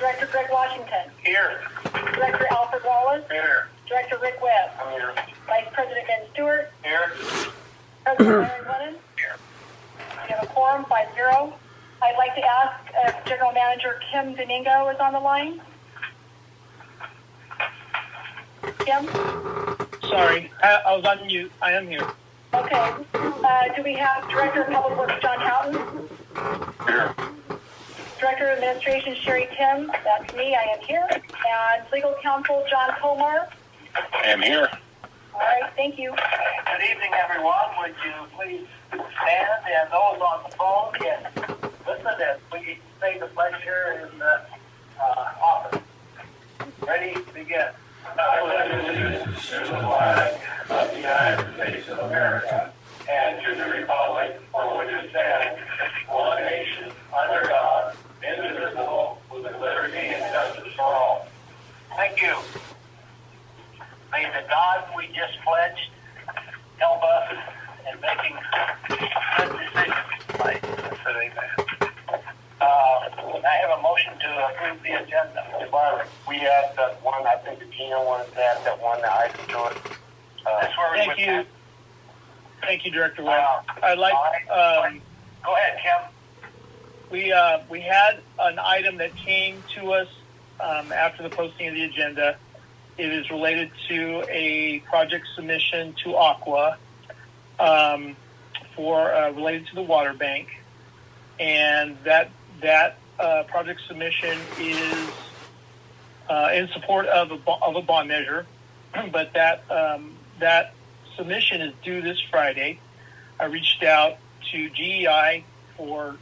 Director Greg Washington. Here. Director Alfred Wallace. Here. Director Rick Webb. I'm here. Vice President Ben Stewart. Here. President Larry Lennon. Here. We have a quorum, 5-0. I'd like to ask if General Manager Kim Domingo is on the line. Kim? Sorry, I was on mute. I am here. Okay. Do we have Director of Public Works John Houghton? Here. Director of Administration Sherry Tim, that's me, I am here. And Legal Counsel John Komar. I am here. All right, thank you. Good evening, everyone. Would you please stand, and those on the phone can listen as we say the pledge here in the office. Ready? Begin. I pledge allegiance to the flag of the United States of America and to the republic for which it stands, one nation, under God, indivisible, with liberty and justice for all. Thank you. May the God we just pledged help us in making good decisions. Right. Amen. I have a motion to approve the agenda. We had that one, I think Gina wanted to add that one item to it. That's where we Thank you. Thank you, Director Webb. I'd like, go ahead, Kim. we had an item that came to us after the posting of the agenda. It is related to a project submission to Aqua related to the water bank, and that project submission is in support of a bond measure, but that submission is due this Friday. I reached out to GEI for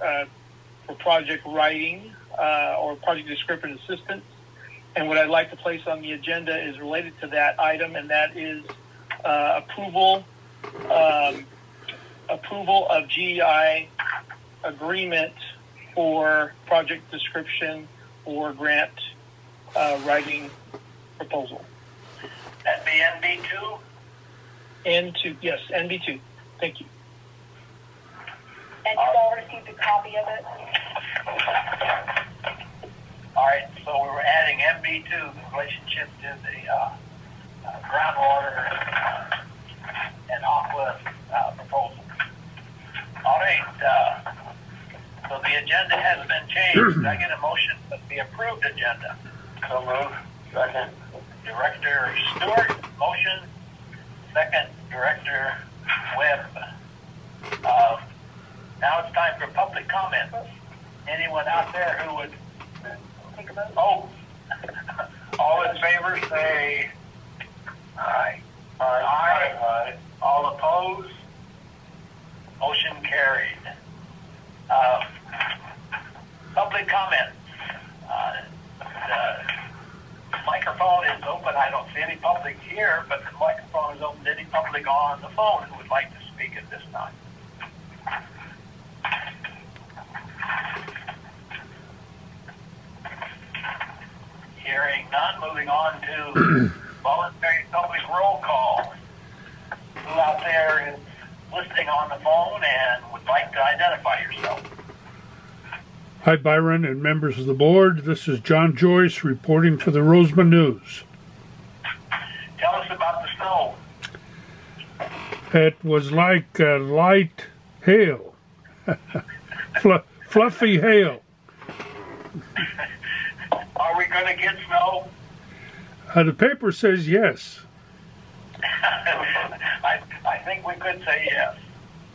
project writing or project description assistance. And what I'd like to place on the agenda is related to that item, and that is approval of GEI agreement for project description or grant writing proposal. That'd be NB2? Yes, NB2. Thank you. And you've all received a copy of it? All right, so we're adding MB2 in relationship to the groundwater and aqua proposal. All right, so the agenda has been changed. Did I get a motion for the approved agenda? So moved. Second. Director Stewart, motion. Second, Director Webb. Now it's time for public comment. Anyone out there who would... Oh, all in favor say aye. Aye. Aye. All opposed? Motion carried. Public comment. The microphone is open. I don't see any public here, but the microphone is open to any public on the phone who would like to speak at this time. Hearing none, moving on to voluntary public roll call. Who out there is listening on the phone and would like to identify yourself? Hi, Byron and members of the board. This is John Joyce reporting for the Roseman News. Tell us about the snow. It was like light hail, fluffy hail. Are we going to get snow? The paper says yes. I think we could say yes.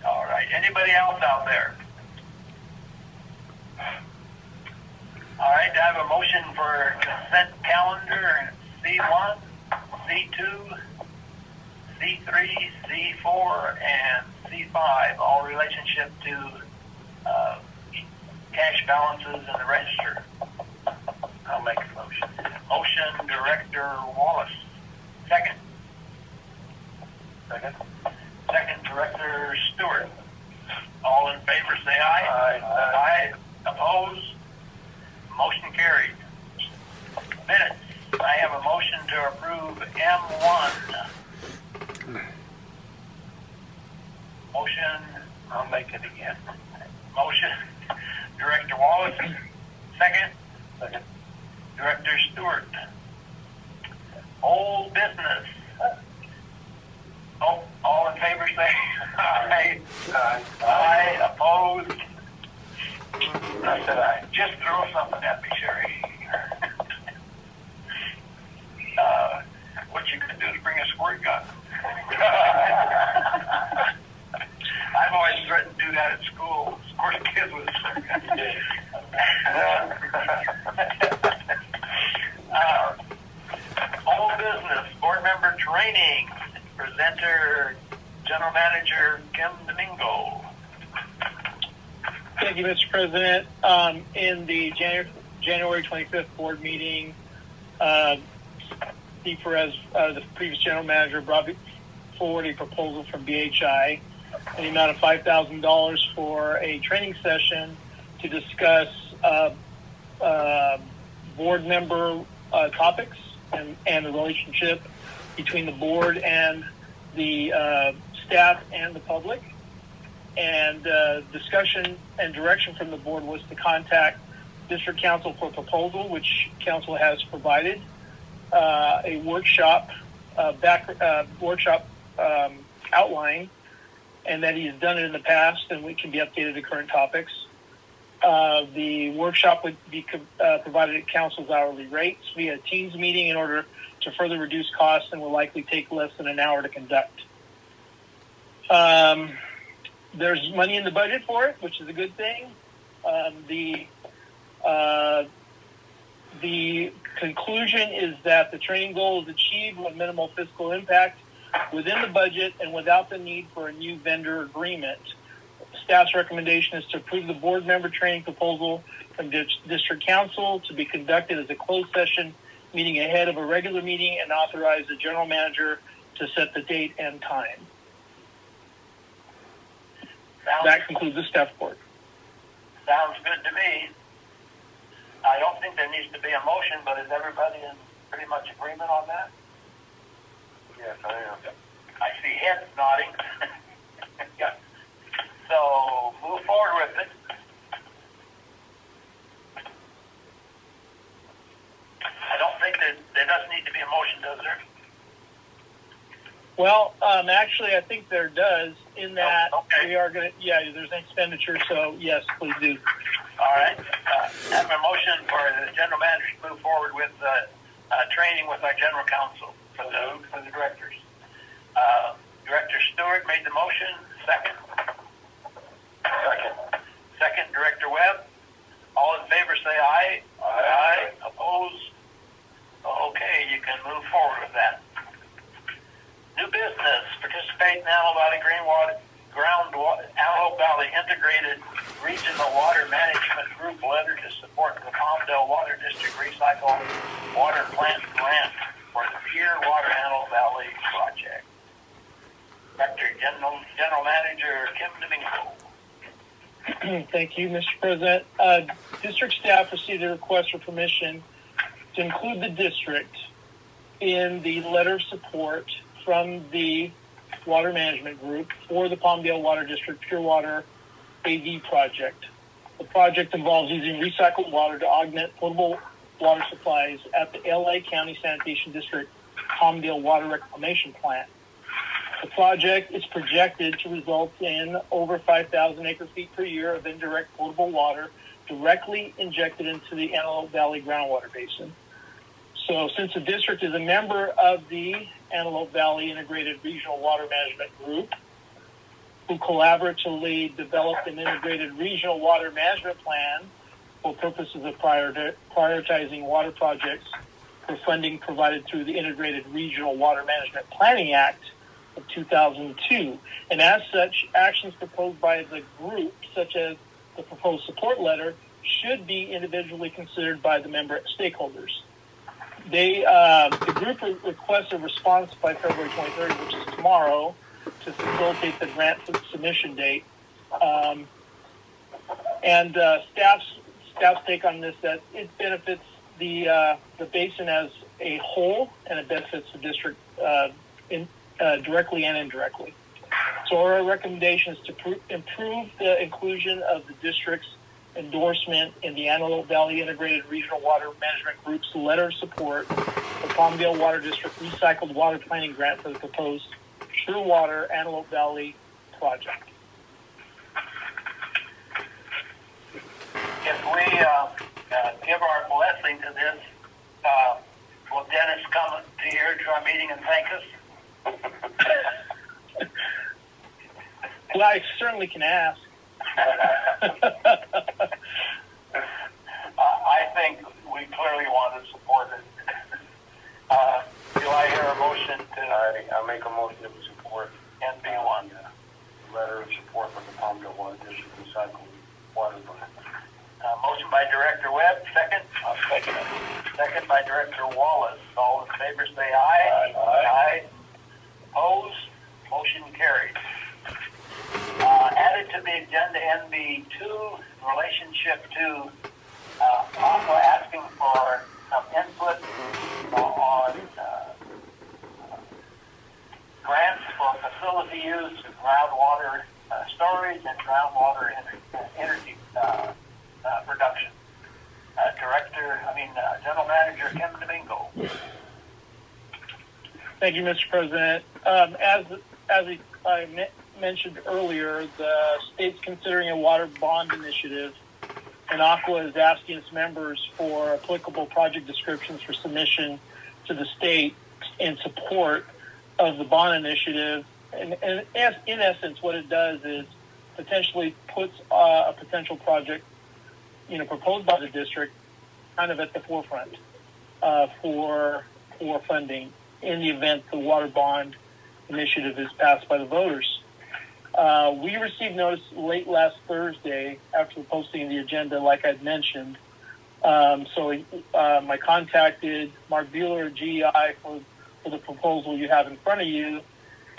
All right. Anybody else out there? All right. I have a motion for consent calendar C1, C2, C3, C4, and C5, all relationship to cash balances in the register. I'll make a motion. Motion, Director Wallace. Second. Second. Second, Director Stewart. All in favor, say aye. Aye. Aye. Opposed? Motion carried. Minutes. I have a motion to approve M1. Motion. I'll make it again. Motion, Director Wallace. Second. Second. Director Stewart. Old business. Oh, all in favor say aye. Aye. Opposed? I said aye. Just throw something at me, Sherry. What you can do is bring a squirt gun. I've always threatened to do that at school. Squirt kids with a squirt gun. Old business, board member training. Presenter, General Manager Kim Domingo. Thank you, Mr. President. In the January 25th board meeting, Steve Perez, the previous general manager, brought forward a proposal from BHI in the amount of $5,000 for a training session to discuss board member topics and the relationship between the board and the staff and the public. And discussion and direction from the board was to contact district council for a proposal, which council has provided, a workshop outline, and that he's done it in the past, and we can be updated to current topics. The workshop would be provided at council's hourly rates via Teams meeting in order to further reduce costs, and will likely take less than an hour to conduct. There's money in the budget for it, which is a good thing. The conclusion is that the training goal is achieved with minimal fiscal impact within the budget and without the need for a new vendor agreement. Staff's recommendation is to approve the board member training proposal from district council to be conducted as a closed session meeting ahead of a regular meeting, and authorize the general manager to set the date and time. That concludes the staff report. Sounds good to me. I don't think there needs to be a motion, but is everybody in pretty much agreement on that? Yes, I am. I see heads nodding. Yeah. So move forward with it. I don't think that there does need to be a motion, does there? Well, actually, I think there does, in that we are going to, there's an expenditure, so yes, please do. All right. Have a motion for the general manager to move forward with training with our general counsel for the directors. Director Stewart made the motion. Second. Second, Director Webb. All in favor say aye. Aye. Opposed? Okay, you can move forward with that. New business. Participate in Antelope Valley Integrated Regional Water Management Group letter to support the Palmdale Water District Recycle Water Plant Grant for the Pure Water Antelope Valley project. Director General Manager Kim Domingo. Thank you, Mr. President. District staff received a request for permission to include the district in the letter of support from the Water Management Group for the Palmdale Water District Pure Water AV project. The project involves using recycled water to augment potable water supplies at the LA County Sanitation District Palmdale Water Reclamation Plant. The project is projected to result in over 5,000 acre-feet per year of indirect potable water directly injected into the Antelope Valley groundwater basin. So since the district is a member of the Antelope Valley Integrated Regional Water Management Group, who collaboratively developed an integrated regional water management plan for purposes of prioritizing water projects for funding provided through the Integrated Regional Water Management Planning Act of 2002. And as such, actions proposed by the group, such as the proposed support letter, should be individually considered by the member stakeholders. The group requests a response by February 23rd, which is tomorrow, to facilitate the grant submission date. Staff's take on this, that it benefits the basin as a whole, and it benefits the district directly and indirectly. So our recommendation is to improve the inclusion of the district's endorsement in the Antelope Valley Integrated Regional Water Management Group's letter of support for Palmdale Water District Recycled Water Planning Grant for the proposed Sure Water Antelope Valley project. If we give our blessing to this, will Dennis come to here to our meeting and thank us? Well, I certainly can ask. I think we clearly want to support it. Do I hear a motion to... I make a motion to support NB1. Letter of support for the Palmdale Water District Recycled Water Plant. Motion by Director Webb, second. I'll second it. Second by Director Wallace. All in favor say aye. Aye. Opposed? Motion carried. Added to the agenda NB2 in relationship to also asking for some input on grants for facility use, groundwater storage, and groundwater energy production. General Manager Kim Domingo. Thank you, Mr. President. As I mentioned earlier, the state's considering a water bond initiative, and Aqua is asking its members for applicable project descriptions for submission to the state in support of the bond initiative. And in essence, what it does is potentially puts a potential project, proposed by the district, kind of at the forefront for funding in the event the water bond initiative is passed by the voters. We received notice late last Thursday after posting the agenda, like I'd mentioned. So I contacted Mark Bueller at GEI for the proposal you have in front of you.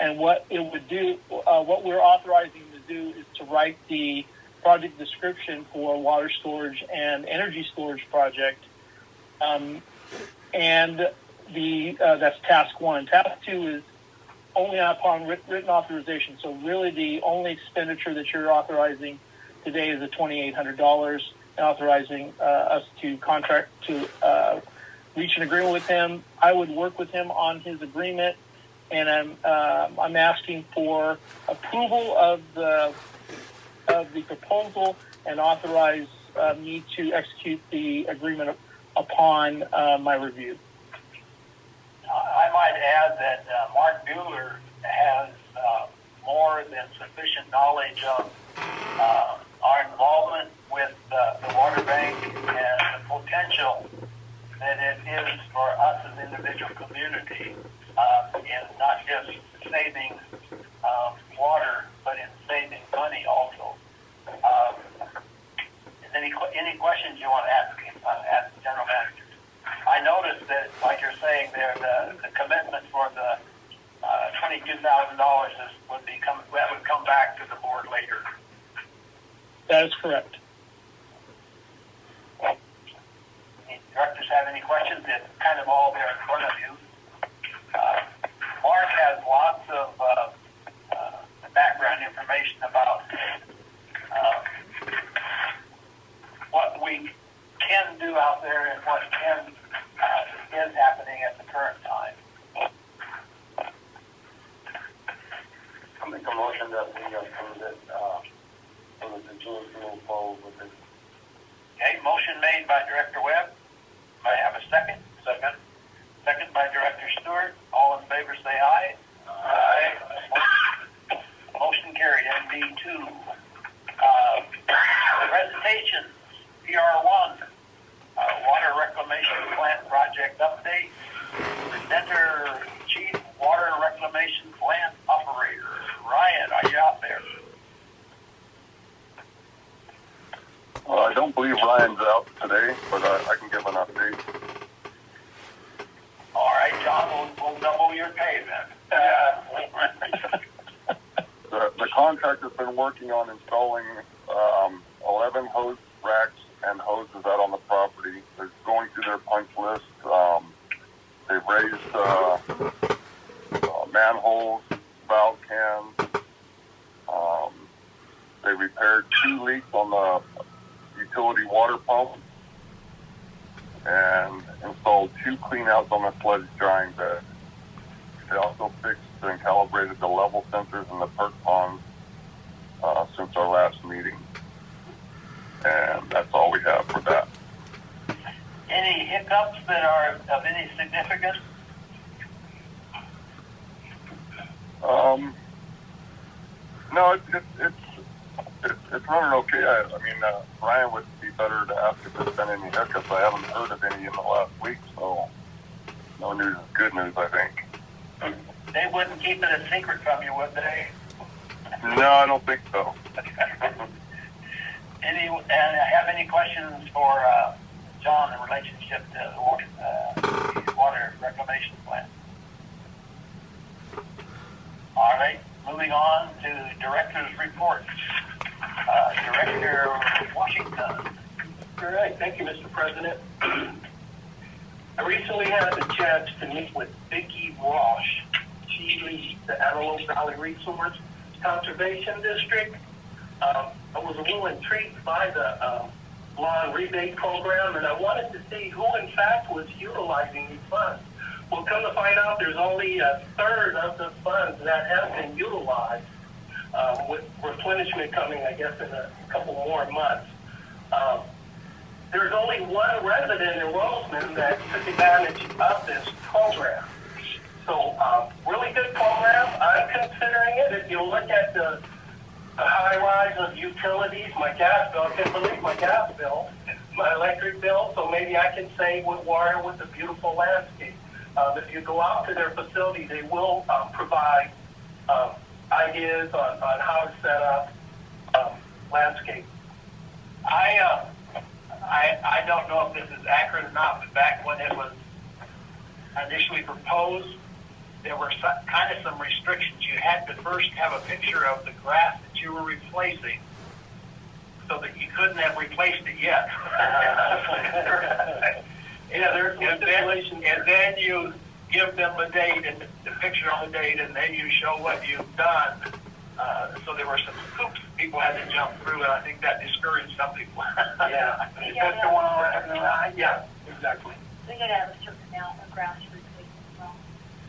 And what it would do, what we're authorizing to do is to write the project description for a water storage and energy storage project. And that's task one. Task two is only upon written authorization. So really the only expenditure that you're authorizing today is the $2,800, authorizing us to contract to reach an agreement with him. I would work with him on his agreement, and I'm asking for approval of the proposal and authorize me to execute the agreement upon my review. I might add that Mark Bueller has more than sufficient knowledge of our involvement with the water bank and the potential that it is for us as individual community in not just saving water, but in saving money also. Any questions you want to ask the General Manager? I noticed that, like you're saying there, the commitment for the $22,000 would come back to the board later. That is correct. Any directors have any questions? It's kind of all there in front of you. Mark has lots of background information about what we can do out there and what is happening at the current time. I'll make a motion that we approve it so that the team can move forward with it. Okay, motion made by Director Webb. Do I have a second? Second. Second by Director Stewart. All in favor say aye. Aye. Motion carried. NB2. Presentations. PR1. Water Reclamation Plant Project Update. Presenter, Chief Water Reclamation Plant Operator. Ryan, are you out there? I don't believe Ryan's out today, but I can give an update. All right, John, we'll double your pay then. The contractor's been working on installing 11 hose racks and hoses out on the property. They're going through their punch list. They've raised manholes, valve cans. They repaired 2 leaks on the water pump and installed 2 cleanouts on the sludge drying bed. They also fixed and calibrated the level sensors in the perk ponds since our last meeting. And that's all we have for that. Any hiccups that are of any significance? No, it's running okay. I mean, Ryan would be better to ask if there's been any hiccups. I haven't heard of any in the last week, so no news is good news, I think. They wouldn't keep it a secret from you, would they? No, I don't think so. Have any questions for John in relationship to the water reclamation plan? All right, moving on to director's report. Director Washington. All right, thank you, Mr. President. I recently had the chance to meet with Vicki Walsh. She leads the Antelope Valley Resource Conservation District. I was a little intrigued by the lawn rebate program, and I wanted to see who, in fact, was utilizing these funds. Well, come to find out, there's only a third of the funds that have been utilized, with replenishment coming, I guess, in a couple more months. There's only one resident in Roseman that took advantage of this program. So, really good program. I'm considering it. If you look at the high rise of utilities, my gas bill, I can't believe my gas bill, my electric bill, so maybe I can save with water with a beautiful landscape. If you go out to their facility, they will provide ideas on how to set up landscape. I don't know if this is accurate or not, but back when it was initially proposed, there were kind of some restrictions. You had to first have a picture of the grass that you were replacing, so that you couldn't have replaced it yet. Yeah, there's some stipulations. And then you give them a date and the picture on the date, and then you show what you've done. So there were some hoops people had to jump through, and I think that discouraged some people. Yeah. Is that the one on that? Yeah, exactly. We gotta have a certain amount of grass replacement as well.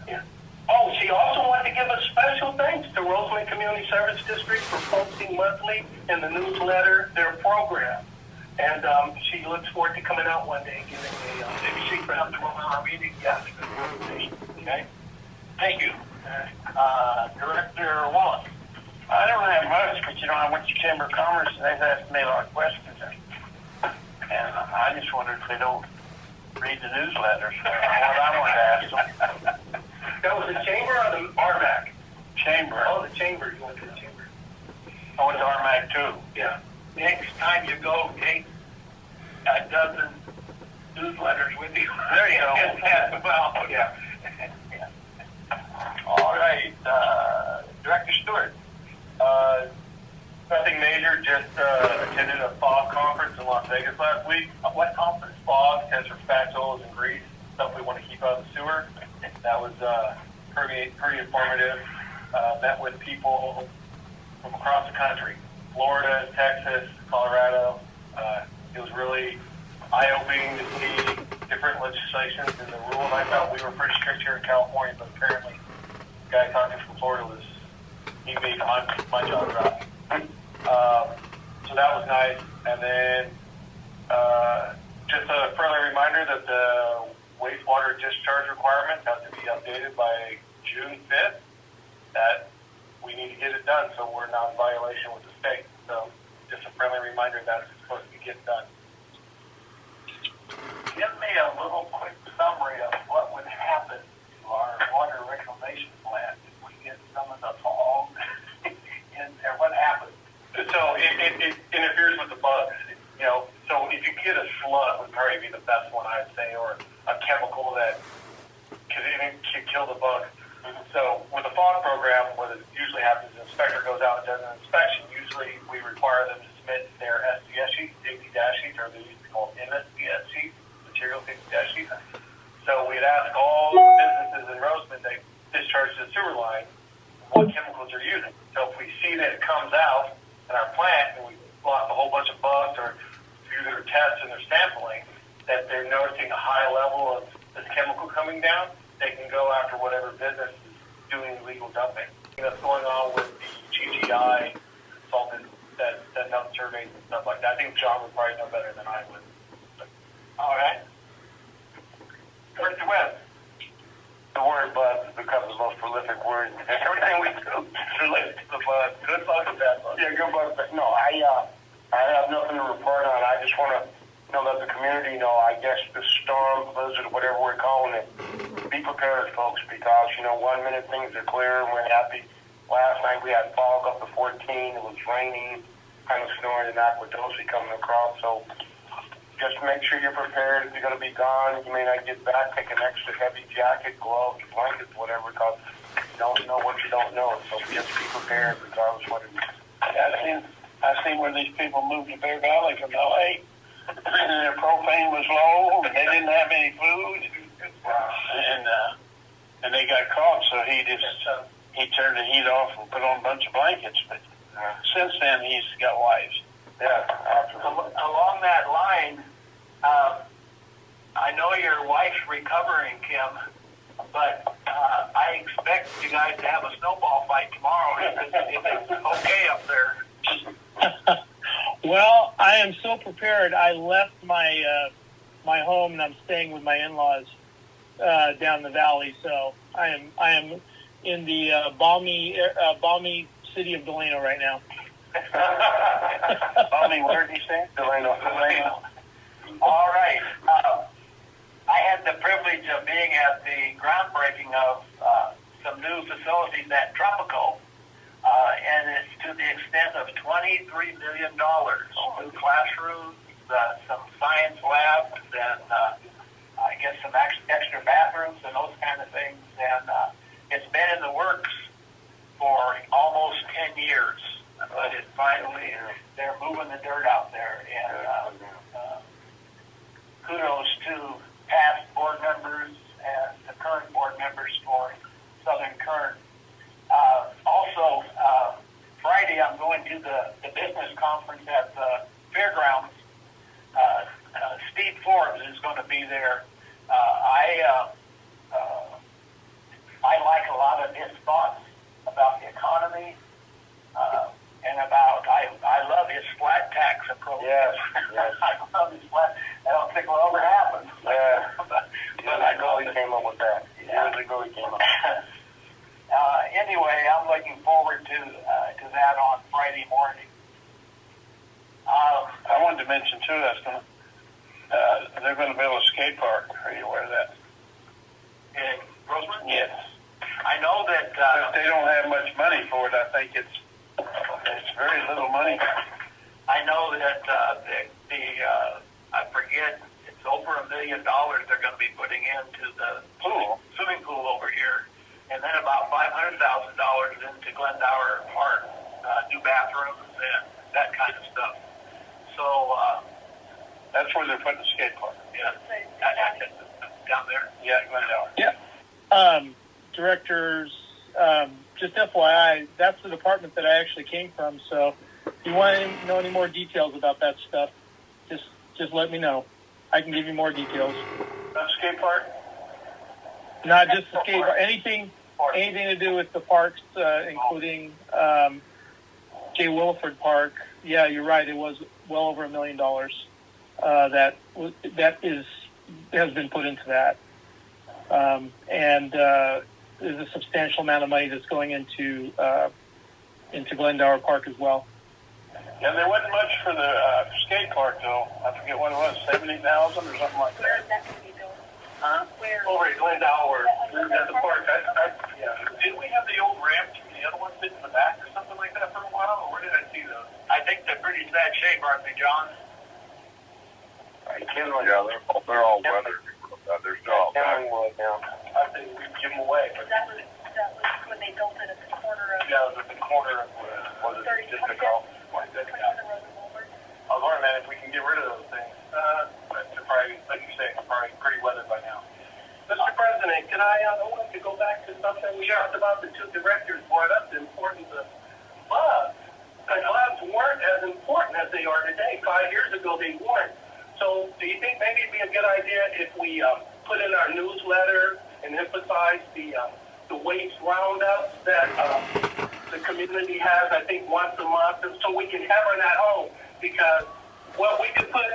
Yeah. Oh, she also wanted to give a special thanks to Roseman Community Service District for posting monthly in the newsletter their program. And she looks forward to coming out one day and giving a Maybe she can come to our meeting. yes. Okay. Thank you. Director Wallace. I don't have much, but I went to Chamber of Commerce and they've asked me a lot of questions. And I just wondered if they don't read the newsletters. What I want to ask them. That was the chamber or the RMAC? Chamber. Oh, the chamber. You went to the chamber. I went to RMAC too. Yeah. Next time you go, take a dozen newsletters with you. There you go. Well, Yeah. All right, Director Stewart. Nothing major, just attended a FOG conference in Las Vegas last week. What conference? FOG stands for fats, oils, and grease, stuff we want to keep out of the sewer. That was pretty informative. Met with people from across the country, Florida, Texas, Colorado. It was really eye-opening to see different legislations and the rules. I thought we were pretty strict here in California, but apparently the guy talking from Florida he made my job dry. So that was nice. And then just a further reminder that the wastewater discharge requirements have to be updated by June 5th. That we need to get it done so we're not in violation with the state. So just a friendly reminder that it's supposed to get done. Give me a little quick summary of what would happen to our water reclamation plant if we get some of the fog in there. What happens? So it interferes with the bugs. So if you get a slug, would probably be the best one, I'd say, or a chemical that can kill the bug. So with the FOG program, what usually happens is the inspector goes out and does an inspection. Usually we require them to submit their SDS sheets, safety dash sheets, or they used to call MSDS sheets, material safety dash sheets. So we'd ask all the businesses in Roseman that discharge the sewer line what chemicals they're using. So if we see that it comes out in our plant and we lost a whole bunch of bugs or through their test they're noticing a high level of this chemical coming down, they can go after whatever business is doing illegal dumping. That's going on with the GGI consultant that does surveys and stuff like that. I think John would probably know better than I would. But, all right. Mr. Webb. The word buzz has become the most prolific word. Everything we do is related to the buzz. Good buzz and bad buzz. Yeah, good buzz. But no, I have nothing to report on. I just want to let the community know, I guess, the storm, blizzard, whatever we're calling it, be prepared, folks, because, 1 minute things are clear and we're happy. Last night we had fog up to 14. It was raining, kind of snoring and Aquadosi coming across. So just make sure you're prepared. If you're going to be gone, you may not get back. Take an extra heavy jacket, gloves, blankets, whatever, because you don't know what you don't know. So just be prepared regardless what it is. Yeah, I seen where these people moved to Bear Valley from LA. And their propane was low, and they didn't have any food, and they got caught. So he turned the heat off and put on a bunch of blankets. But since then, he's got wives. Yeah, absolutely. Along that line, I know your wife's recovering, Kim, but I expect you guys to have a snowball fight tomorrow if it's okay up there. Well, I am so prepared. I left my my home and I'm staying with my in-laws down the valley. So I am in the balmy city of Delano right now. Balmy, where did you say? Delano. All right. I had the privilege of being at the groundbreaking of some new facilities at Tropico. And it's to the extent of $23 million. New classrooms, some science labs, and I guess some extra bathrooms and those kind of things. And it's been in the works for almost 10 years. But it finally, they're moving the dirt out there. And kudos to past board members and the current board members for Southern Current. Also, Friday I'm going to the business conference at the fairgrounds. Steve Forbes is going to be there. I like a lot of his thoughts about the economy and about I love his flat tax approach. Yes. I love his flat. I don't think it will ever happen. Yeah. but I know he came up with that. Yeah. Years ago he came up with that. Anyway, I'm looking forward to that on Friday morning. I wanted to mention too they're going to build a skate park. Are you aware of that? In Roseman? Yes. I know that if they don't have much money for it, I think it's very little money. I know that I forget, it's over $1 million they're going to be putting into the swimming pool over here. And then about $500,000 into Glendower Park, new bathrooms and that kind of stuff. So that's where they're putting the skate park. Yeah, down there. Yeah, Glendower. Yeah. Directors, just FYI, that's the department that I actually came from. So if you want to know any more details about that stuff, just let me know. I can give you more details. The skate park? Not just the skate park. Anything to do with the parks, including J. Williford Park. Yeah, you're right. It was well over $1 million that has been put into that, and there's a substantial amount of money that's going into Glendower Park as well. Yeah, there wasn't much for the skate park though. I forget what it was, 70,000 or something like that. Where is that going to be built? Huh? Where? Over at Glendower, at the park. Yeah. Didn't we have the old ramp from the other one sitting in the back or something like that for a while? Or where did I see those? I think they're pretty sad shape, aren't they, John? Yeah, they're all weathered. They're still out back. I think we give them away. That was when they built it at the corner of... Yeah, it was at the corner of, was it just the call? I was wondering, man, if we can get rid of those things. They're probably, like you say, probably pretty weathered by now. Mr. President, can I want to go back to something we talked about? The two directors brought up the importance of gloves. The gloves weren't as important as they are today. 5 years ago, they weren't. So do you think maybe it'd be a good idea if we put in our newsletter and emphasize the waste roundups that the community has, I think, once a month, and so we can have it at home? Because what we could put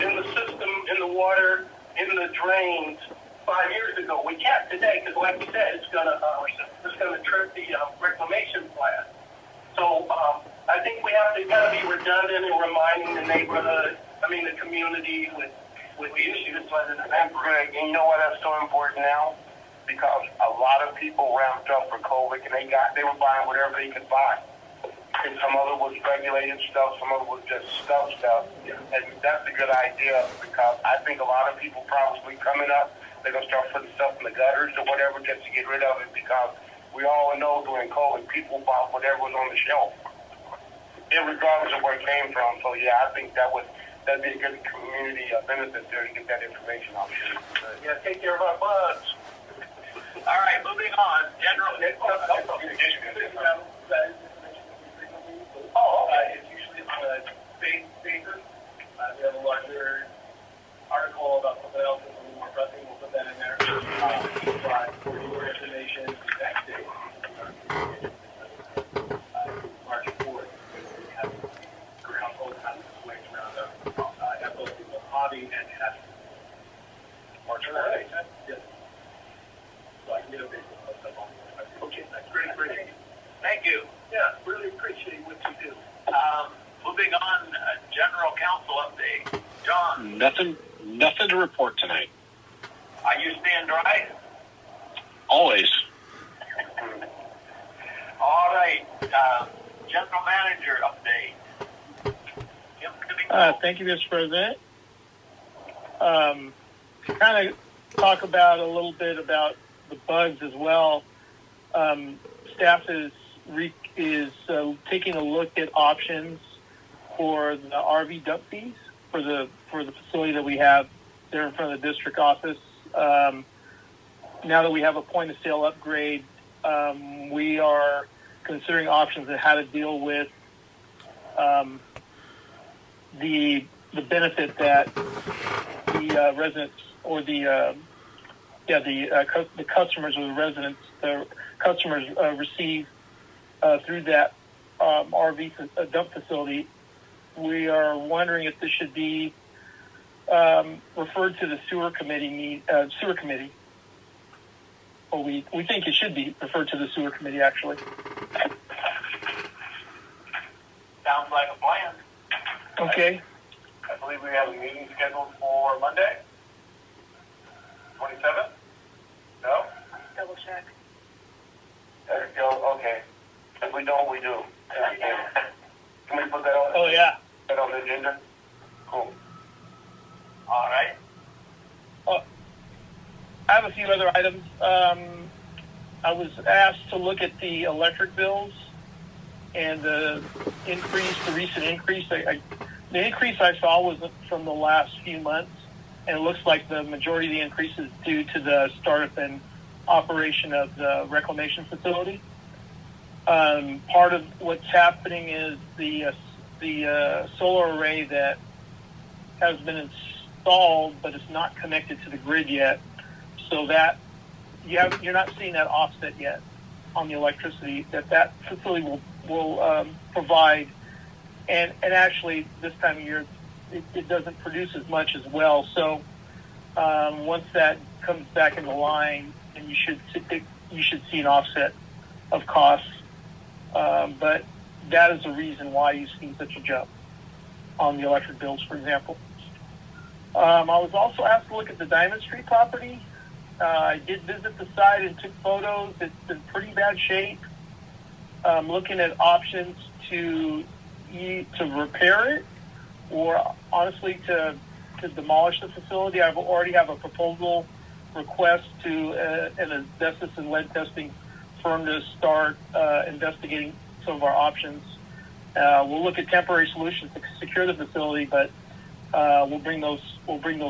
in the system, in the water, in the drains 5 years ago, we can't today, because like we said, it's gonna trip the reclamation plan. So I think we have to kind of be redundant in reminding the neighborhood, the community with the issues. And Greg, and you know why that's so important now? Because a lot of people ramped up for COVID, and they were buying whatever they could buy. And some of it was regulated stuff, some of it was just stuff. And that's a good idea, because I think a lot of people probably coming up, they're going to start putting stuff in the gutters or whatever just to get rid of it, because we all know during COVID, people bought whatever was on the shelf, regardless of where it came from. So yeah, I think that'd be a good community benefit there to get that information out there. Yeah, take care of our bugs. All right, moving on. It's usually on a space paper. We have a larger article about something else that's a little more pressing. We'll put that in there. For your information, exact date. March 4th. We have household waste roundup at both the hobby and at March 4th. Yes. So I can get a big stuff on it. Okay, that's great. Thank you. Yeah, really appreciate what you do. Moving on, general council update. John, Nothing to report tonight. are you staying dry? Always. All right, general manager update. Thank you, Mr. President. To kind of talk about a little bit about the bugs as well. Staff is taking a look at options for the RV dump fees for the facility that we have there in front of the district office. Now that we have a point of sale upgrade, we are considering options on how to deal with the benefit that the residents or the customers or the residents, the customers receive through that RV dump facility. We are wondering if this should be referred to the sewer committee. Or we think it should be referred to the sewer committee, actually. Sounds like a plan. Okay. I believe we have a meeting scheduled for Monday, 27th? No? Double check. There you go. Okay. If we don't, we do. Can we put that on? Oh, yeah. That on the agenda? Cool. All right. I have a few other items. I was asked to look at the electric bills and the recent increase. The increase I saw was from the last few months, and it looks like the majority of the increase is due to the startup and operation of the reclamation facility. Part of what's happening is the solar array that has been installed, but it's not connected to the grid yet. So that you're not seeing that offset yet on the electricity that facility will provide. And actually, this time of year, it doesn't produce as much as well. So once that comes back into line, and you should see an offset of costs. But that is the reason why you've seen such a jump on the electric bills, for example. I was also asked to look at the Diamond Street property. I did visit the site and took photos. It's in pretty bad shape. Looking at options to repair it, or honestly to demolish the facility. I already have a proposal request to an asbestos and lead testing firm to start investigating some of our options. We'll look at temporary solutions to secure the facility, but we'll bring those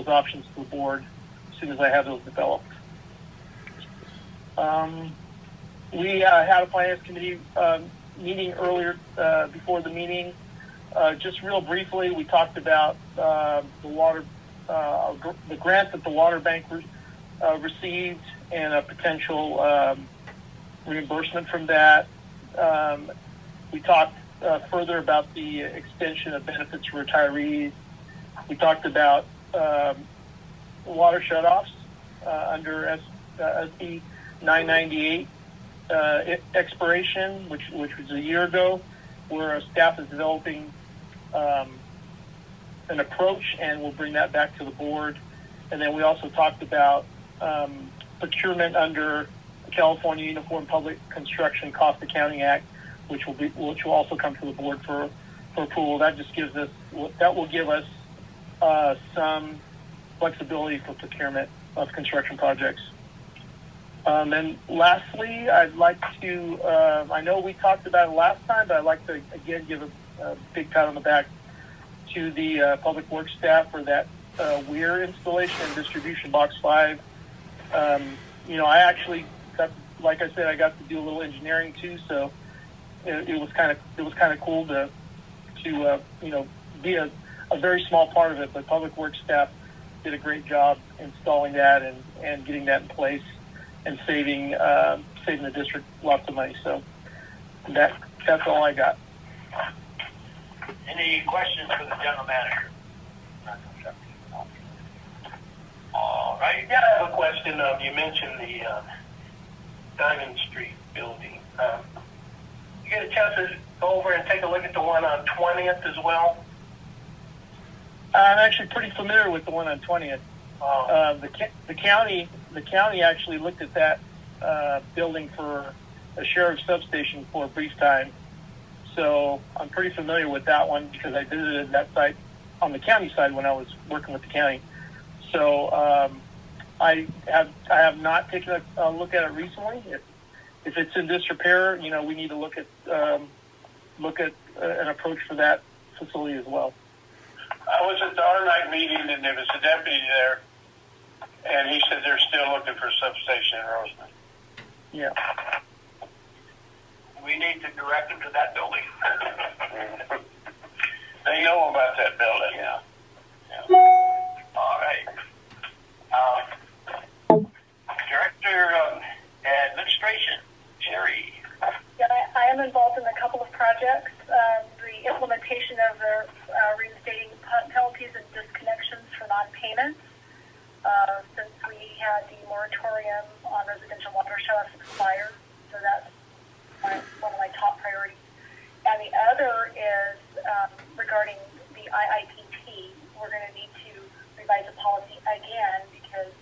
options to the board as soon as I have those developed. We had a finance committee meeting earlier before the meeting. just real briefly, we talked about the grant that the water bank received and a potential reimbursement from that. We talked further about the extension of benefits for retirees. We talked about water shutoffs under SB 998 expiration, which was a year ago, where our staff is developing an approach, and we'll bring that back to the board. And then we also talked about procurement under the California Uniform Public Construction Cost Accounting Act, which will also come to the board for approval. That will give us some flexibility for procurement of construction projects. And lastly, I'd like to, I know we talked about it last time, but I'd like to again give a big pat on the back to the Public Works staff for that weir installation and distribution box 5. I actually got, like I said, I got to do a little engineering too, so it was kind of cool to be a very small part of it. But Public Works staff did a great job installing that and getting that in place and saving the district lots of money. So that's all I got. Any questions for the general manager? All right. Yeah, I have a question. You mentioned the Diamond Street building. You get a chance to go over and take a look at the one on 20th as well? I'm actually pretty familiar with the one on 20th. Oh. The county actually looked at that building for a sheriff's substation for a brief time. So I'm pretty familiar with that one because I visited that site on the county side when I was working with the county. So I have not taken a look at it recently. If it's in disrepair, we need to look at an approach for that facility as well. I was at the R-Night meeting, and there was a deputy there, and he said they're still looking for a substation in Roseman. Yeah. We need to direct them to that building. They know about that building. Yeah. All right. Director of Administration, Sherry. Yeah, I am involved in a couple of projects. The implementation of the reinstating penalties and disconnections for non-payments. Since we had the moratorium on residential water shutoffs expired, so that's one of my top priorities. And the other is regarding the IIPT. We're going to need to revise the policy again because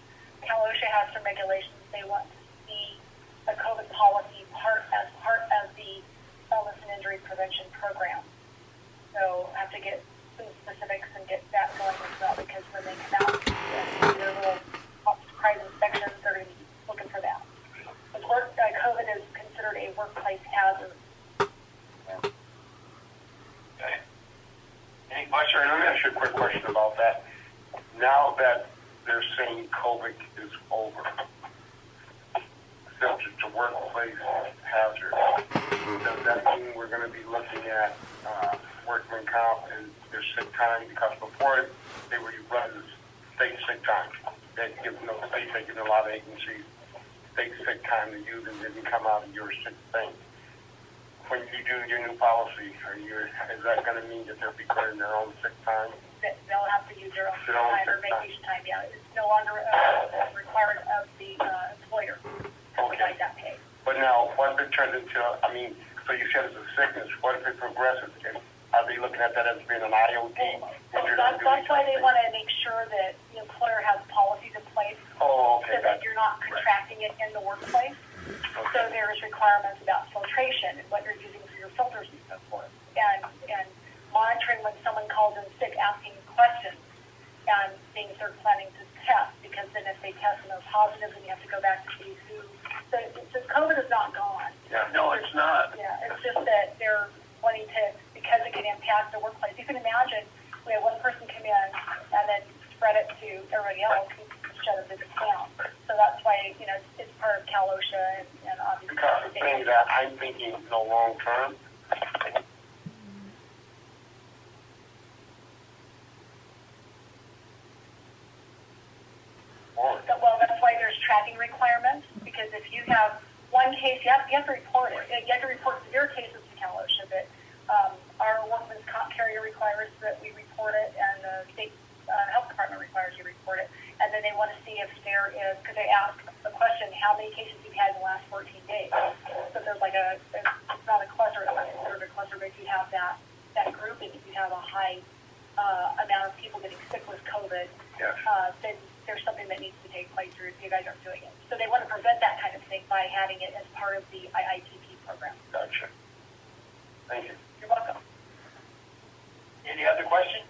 Cal OSHA has some regulations. They want to see a COVID policy part of the illness and injury prevention program. So I have to get some specifics and get that going as well because when they come out and do their little surprise inspections, they're going to be looking for that. But COVID is considered a workplace hazard. Okay. Any Sure, let me ask you a quick question about that. Now that they're saying COVID is over, since it's a workplace hazard, does that mean we're going to be looking at workman comp and their sick time? Because before they were running state sick time. They give states, they give a lot of agencies state sick time to use and didn't come out of your sick thing. When you do your new policy, is that going to mean that they'll be clearing their own sick time? They'll have to use their own sick time or vacation time. Yeah, it's no longer required of the employer to provide that pay. But now, what if it turns into, so you said it's a sickness, what if it progresses? Are they looking at that as being an IOD? That's why they want to make sure that the employer has policies in place so that you're not contracting it in the workplace. Okay. So there's requirements about filtration and what you're using for your filters and so forth. And monitoring when someone calls in sick, asking questions and things they're planning to test, because then if they test and they're positive, then you have to go back to see who. So COVID is not gone. Yeah, no, it's not. Yeah, it's just that they're wanting to, because it can impact the workplace. You can imagine we have one person come in and then spread it to everybody else and shut the business down. So that's why, it's part of Cal OSHA and obviously. Because the thing that I'm thinking long term, staffing requirements, because if you have one case, you have to report it. You have to report severe cases to Cal OSHA, but our workman's comp carrier requires that we report it, and the state health department requires you report it. And then they want to see if there is, because they ask the question, how many cases you've had in the last 14 days. So there's like it's not a cluster, it's not considered a cluster, but if you have that group, and if you have a high amount of people getting sick with COVID, then there's something that needs to take place, or if you guys aren't doing it. So they want to prevent that kind of thing by having it as part of the IITP program. Gotcha. Thank you. You're welcome. Any other questions?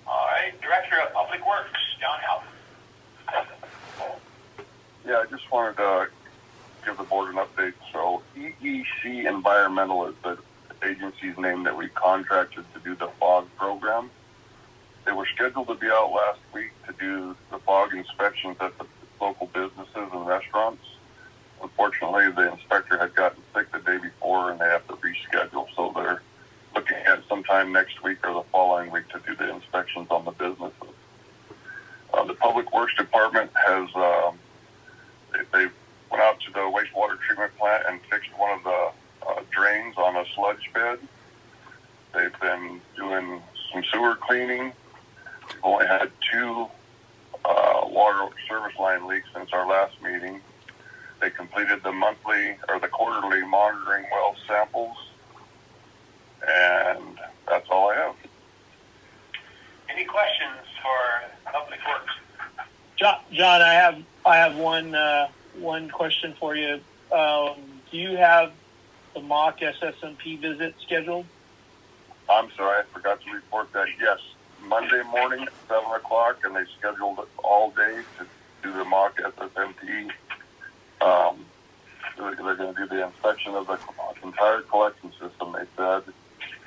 All right, Director of Public Works, John Halpern. Yeah, I just wanted to give the board an update. So EEC Environmental is the agency's name that we contracted to do the fog program. They were scheduled to be out last week to do the fog inspections at the local businesses and restaurants. Unfortunately, the inspector had gotten sick the day before, and they have to reschedule. So they're looking at sometime next week or the following week to do the inspections on the businesses. The Public Works Department has they went out to the wastewater treatment plant and fixed one of the drains on a sludge bed. They've been doing some sewer cleaning. We've only had 2 water service line leaks since our last meeting. They completed the quarterly monitoring well samples, and that's all I have. Any questions for Public Works? John, I have one question for you. Do you have the mock SSMP visit scheduled? I'm sorry, I forgot to report that. Yes, Monday morning at 7 o'clock, and they scheduled it all day to do the mock SSMP. They're going to do the inspection of the entire collection system, they said,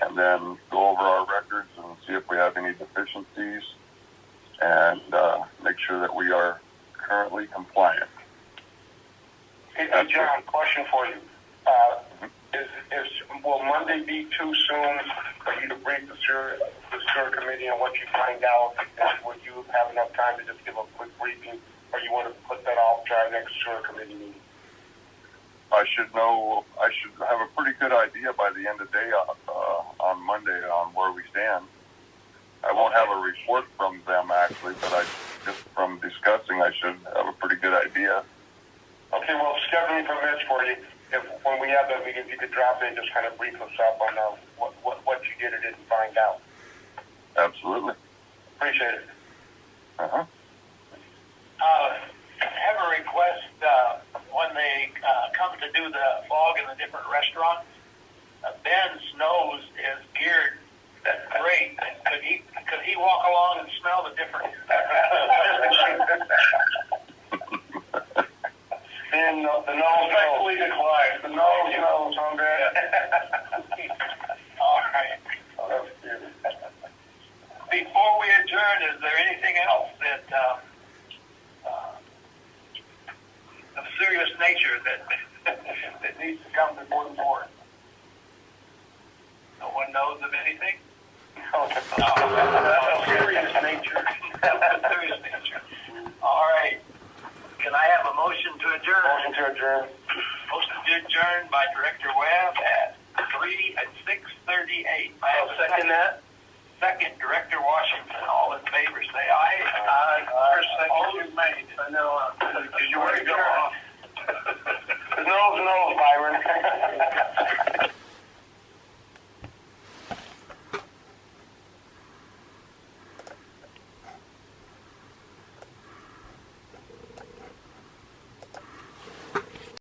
and then go over our records and see if we have any deficiencies, and make sure that we are currently compliant. Hey, John, question for you. Will Monday be too soon for you to brief the sewer committee on what you find out? Would you have enough time to just give a quick briefing, or you want to put that off to our next sewer committee meeting? I should have a pretty good idea by the end of the day on Monday on where we stand. I won't have a report from them actually, but just from discussing, I should have a pretty good idea. Okay, well, scheduling permits for you. When we have that meeting, if you could drop in, just kind of brief us up on what you did or didn't find out. Absolutely. Appreciate it. I have a request. When they come to do the fog in the different restaurants, Ben's nose is geared great. Could he walk along and smell the difference? And the nose respectfully declined. The nose knows on that. All right. Before we adjourn, is there anything else that of serious nature that needs to come before the board? No one knows of anything? Of serious nature. Serious nature. All right. Can I have a motion to adjourn? Motion to adjourn. Motion to adjourn by Director Webb at 6:38. I'll second that. Second, Director Washington. All in favor, say aye. Aye. Opposed?